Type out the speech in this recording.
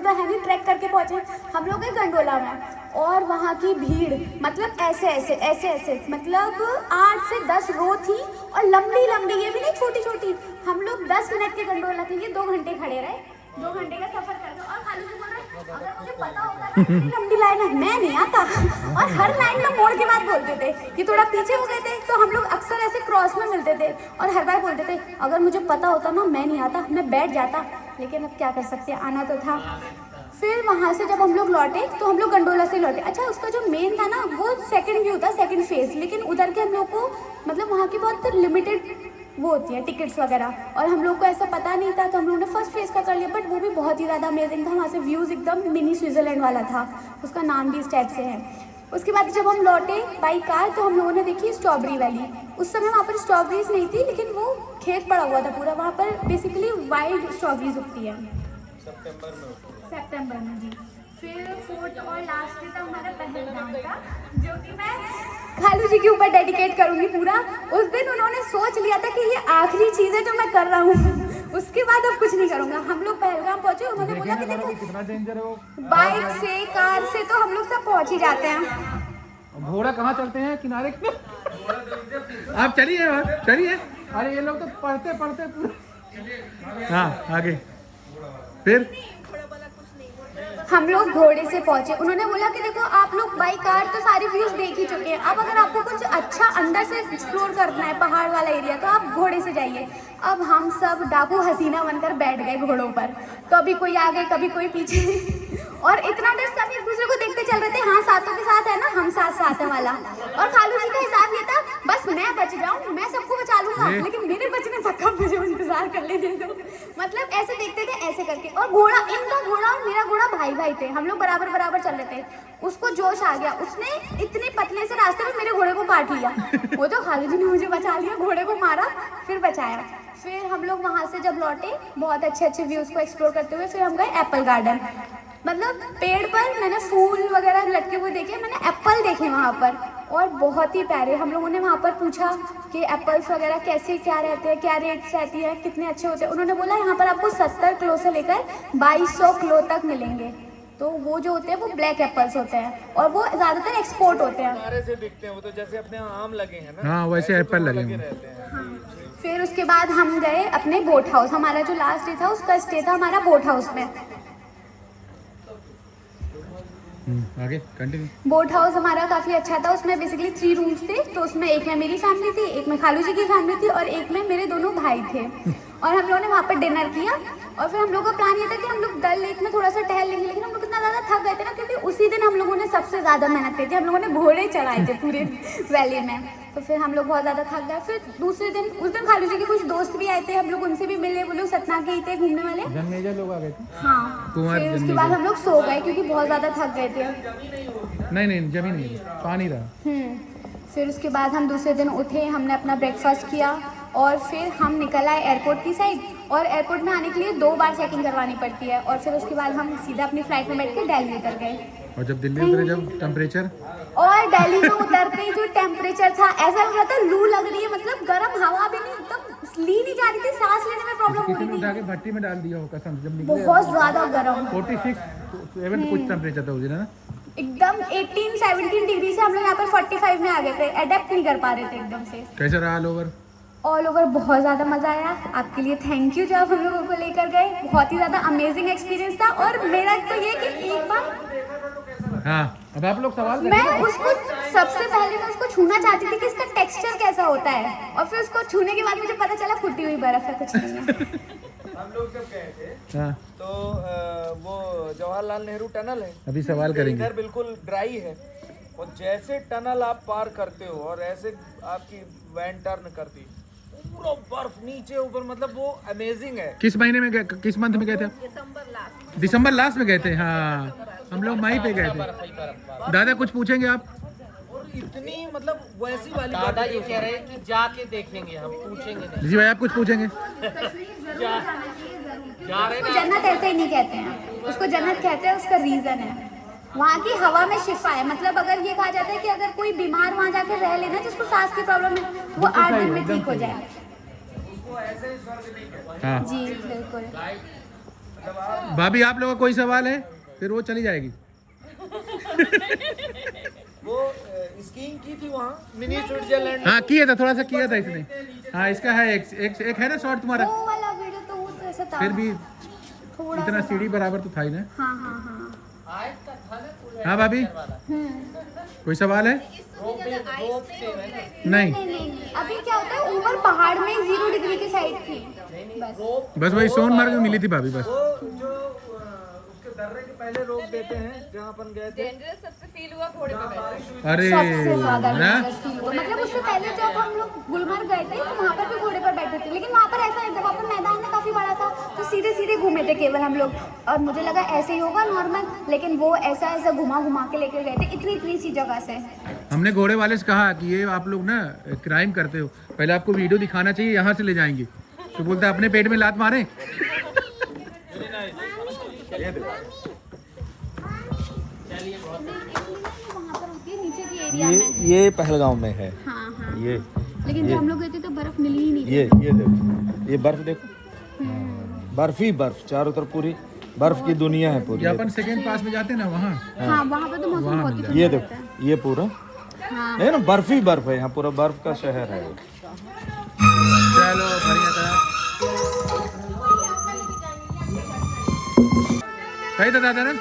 तो है नहीं, ट्रैक करके पहुंचे। हम लोग गए गंडोला में, और वहाँ की भीड़ मतलब ऐसे ऐसे ऐसे ऐसे मतलब 8 से 10 रो थी, और लंबी लंबी, ये भी नहीं छोटी छोटी। हम लोग 10 मिनट के गंडोला के लिए 2 घंटे खड़े रहे, 2 घंटे का सफर करके। और खालू जी बोल रहे अगर मुझे पता होता ना इतनी लंबी लाइन है मैं नहीं आता। और हर लाइन में मोड़ के बाद बोलते थे कि थोड़ा पीछे हो गए थे, तो हम लोग अक्सर ऐसे क्रॉस में मिलते थे, और हर बार बोलते थे अगर मुझे पता होता ना मैं नहीं आता, मैं बैठ जाता। लेकिन अब क्या कर सकते हैं, आना तो था। फिर वहाँ से जब हम लोग लौटे तो हम लोग गंडोला से लौटे। अच्छा, उसका जो मेन था ना वो सेकंड व्यू था, सेकंड फेज, लेकिन उधर के हम लोग को मतलब वहाँ की बहुत लिमिटेड वो होती है टिकट्स वगैरह, और हम लोग को ऐसा पता नहीं था, तो हम लोगों ने फर्स्ट फेज का कर लिया। बट वो भी बहुत ही ज़्यादा अमेजिंग था, वहाँ से व्यूज़ एकदम मिनी स्विट्ज़रलैंड वाला था, उसका नाम भी इस टाइप से है। उसके बाद जब हम लौटे बाई कार तो हम लोगों ने देखी स्ट्रॉबेरी वैली। उस समय वहाँ पर स्ट्रॉबेरीज नहीं थी, लेकिन वो खेत पड़ा हुआ था पूरा, वहाँ पर बेसिकली वाइल्ड स्ट्रॉबेरीज उगती है सितंबर में जी। फिर फोर्थ और लास्ट डे था हमारा पहलगाम का, जो कि मैं खालू जी के ऊपर डेडिकेट करूंगी पूरा। उस दिन उन्होंने सोच लिया था कि ये आखिरी चीज़ है जो मैं कर रहा हूँ, उसके बाद अब कुछ नहीं करूँगा। हम लोग पहलगाम पहुँचे, उन्होंने बोला कि देखो कितना डेंजर है वो, बाइक से कार से तो हम लोग सब पहुँच ही जाते हैं। घोड़ा कहाँ चलते हैं किनारे आप चलिए चलिए। अरे ये लोग तो पढ़ते पढ़ते पूरा। हाँ आगे फिर हम लोग घोड़े से पहुंचे, उन्होंने बोला कि देखो आप लोग बाई कार तो सारी व्यूज देख ही चुके हैं, अब अगर आपको कुछ अच्छा अंदर से एक्सप्लोर करना है पहाड़ वाला एरिया तो आप घोड़े से जाइए। अब हम सब डाकू हसीना बनकर बैठ गए घोड़ों पर, कभी कोई आगे कभी कोई पीछे, और इतना देर सब एक दूसरे को देखते चल रहे थे, हाँ साथों के साथ है ना, हम साथ साथ है वाला। और खालू जी का हिसाब ये था बस मैं बच जाऊं, मैं सबको बचा लूंगा, लेकिन मेरे बचने तक का मुझे इंतजार कर लेने दो। मतलब ऐसे देखते थे ऐसे करके। और घोड़ा, इनका घोड़ा और मेरा घोड़ा भाई भाई थे, हम लोग बराबर बराबर चल रहे थे। उसको जोश आ गया, उसने इतने पतले से रास्ते में मेरे घोड़े को काट लिया। वो तो खालू जी ने मुझे बचा लिया, घोड़े को मारा फिर बचाया। फिर हम लोग वहाँ से जब लौटे बहुत अच्छे अच्छे व्यूज़ को एक्सप्लोर करते हुए, फिर हम गए एप्पल गार्डन। मतलब पेड़ पर मैंने फूल वगैरह लटके हुए देखे, मैंने एप्पल देखे वहाँ पर, और बहुत ही प्यारे। हम लोगों ने वहाँ पर पूछा कि एप्पल्स वगैरह कैसे क्या रहते हैं, क्या रेट्स रहती है, कितने अच्छे होते हैं। उन्होंने बोला यहाँ पर आपको 70 किलो से लेकर 2200 किलो तक मिलेंगे। तो वो जो होते हैं वो ब्लैक एप्पल्स होते हैं, और वो ज़्यादातर एक्सपोर्ट होते हैं। किनारे से दिखते हैं वो, तो जैसे अपने आम लगे हैं ना, हाँ वैसे एप्पल लगे लगे हैं। रहते हैं। हाँ। फिर उसके बाद हम गए अपने बोट हाउस, हमारा जो लास्ट डे था उसका स्टे था हमारा बोट हाउस में। आगे कंटिन्यू। बोट हाउस हमारा काफ़ी अच्छा था, उसमें बेसिकली 3 रूम्स थे, तो उसमें एक में मेरी फैमिली थी, एक में खालू जी की फैमिली थी, और एक में मेरे दोनों भाई थे। और हम लोगों ने वहाँ पर डिनर किया, और फिर हम लोगों का प्लान ये था कि हम लोग डल लेक में थोड़ा सा टहल लेंगे, लेकिन हम लोग इतना ज़्यादा थक गए थे ना, क्योंकि उसी दिन हम लोगों ने सबसे ज़्यादा मेहनत की थी, हम लोगों ने घोड़े चढ़ाए थे पूरे वैली में। तो फिर हम लोग बहुत ज़्यादा थक गए। फिर दूसरे दिन, उस दिन खालू जी के कुछ दोस्त भी आए थे, हम लोग उनसे भी मिले, वो लोग सतना के ही थे घूमने वाले। जन्मेजय लोग आ गए थे। हाँ, कुंवर फिर उसके जन्मेजय। बाद हम लोग सो गए क्योंकि बहुत ज़्यादा थक गए थे। नहीं जमीन नहीं, पानी रहा। फिर उसके बाद हम दूसरे दिन उठे, हमने अपना ब्रेकफास्ट किया, और फिर हम निकल आए एयरपोर्ट की साइड। और एयरपोर्ट में आने के लिए 2 बार चेकिंग करवानी पड़ती है, और फिर उसके बाद हम सीधा अपनी फ्लाइट में बैठ के दिल्ली उतर गए। और जब दिल्ली उतरे, जब टेम्परेचर, और दिल्ली में उतरते ही जो टेम्परेचर था, ऐसा लग रहा था लू लग रही है, मतलब गर्म हवा भी नहीं, एकदम ली नहीं जा रही थी, सांस लेने में प्रॉब्लम हो किसी ने रही उठा थी, के भट्टी में डाल दिया हो कसम, जब निकले बहुत ज़्यादा गर्म। 46 7 कुछ टेम्परेचर था उस दिन है ना। एकदम 18-17 डिग्री से हम लोग यहाँ पर 45 में आ गए थे, अडेप्ट नहीं कर पा रहे थे एकदम से। कैसा रहा ऑल ओवर बहुत ज़्यादा मज़ा आया। आपके लिए थैंक यू जो आप हम लोगों को लेकर गए, बहुत ही ज़्यादा अमेजिंग एक्सपीरियंस था। और मेरा तो ये कि एक बार, हाँ अब आप लोग सवाल मैं उसको सबसे पहले मैं उसको छूना चाहती थी कि इसका टेक्सचर कैसा होता है, और फिर उसको छूने के बाद मुझे पता चला फूटी हुई बर्फ है, कुछ नहीं है। हम लोग जब गए थे हाँ तो वो जवाहरलाल नेहरू टनल है, अभी सवाल करेंगे। इधर बिल्कुल ड्राई है, और जैसे टनल आप पार करते हो और ऐसे आपकी वैन टर्न करती, पूरा बर्फ नीचे ऊपर, मतलब वो अमेजिंग है। किस महीने में गए, किस मंथ में गए थे? दिसंबर लास्ट में गए थे। हाँ हम लोग मई पे गए थे। दादा कुछ पूछेंगे आप? और इतनी मतलब वैसी वाली दादा ये कह रहे हैं कि जाके देखेंगे, हम पूछेंगे नहीं। जी भाई आप कुछ पूछेंगे? उसको जन्नत ऐसे ही नहीं कहते हैं, उसको जन्नत कहते हैं, उसका रीज़न है वहाँ की हवा में शिफा है। मतलब अगर ये कहा जाता है कि अगर कोई बीमार वहाँ जाकर रह लेना, जिसको सांस की प्रॉब्लम है, वो 8 दिन में ठीक हो जाए। उसको ऐसे ही स्वर्ग नहीं कहते। हाँ जी बिल्कुल। भाभी आप लोगों का कोई सवाल है? फिर वो चली जाएगी। वो स्कीइंग की थी वहाँ मिनी स्विट्जरलैंड। हाँ किया था, थोड़ा सा किया था इसने। हाँ इसका है एक है ना शॉर्ट तुम्हारा। वो वाला वीडियो तो वो तो ऐसा था, फिर भी थोड़ा इतना सा सीढ़ी बराबर तो था ही ना। हाँ हाँ हाँ आज का था ना पूरा हाँ भाभी कोई सवाल है? रोप से है ना नहीं नहीं नहीं नहीं, अभी क्या होता है ऊपर पहाड़ में 0 डिग्री की साइड थी बस। बस वही सोनमर्ग में मिली थी भाभी बस। वो जो उसके दर्रे के पहले रोक देते हैं जहाँ अपन गए थे। डेंजरस सबसे फील हुआ घोड़े पे बैठे। अरे सबसे ज्यादा ना dangerous feel हुआ। मतलब उससे पहले जब हम लोग गुलमर्ग गए थे तो वहाँ पर भी घोड़े पर बैठे थे, लेकिन वहाँ पर ऐसा नहीं था, वहाँ पर मैदान में काफी बड़ा था तो सीधे सीधे घूमे थे केवल हम लोग, और मुझे लगा ऐसे ही होगा नॉर्मल, लेकिन वो ऐसा ऐसा घुमा घुमा के लेके गए थे इतनी इतनी सी जगह से। हमने घोड़े वाले से कहा कि ये आप लोग ना क्राइम करते हो, पहले आपको वीडियो दिखाना चाहिए, यहाँ से ले जाएंगे। तो बोलता है अपने पेट में लात मारे। वहाँ पर होती है नीचे की एरिया में। ये पहलगांव में है। हाँ हाँ, ये लेकिन जब हम लोग गए थे तो बर्फ मिली ही नहीं थी। ये देखो, ये बर्फ देखो, बर्फ ही बर्फ, चारों तरफ पूरी बर्फ की दुनिया है पूरी। ये अपन सेकेंड पास में जाते हैं ना वहाँ। हाँ वहाँ पर तो मौसम बहुत ही ठंडा ये रहता है। देखो, ये पूरा हाँ है ना, बर्फ ही बर्फ है यहाँ, पूरा बर्फ का शहर है। चलो बढ़िया था, सही था दादा ना।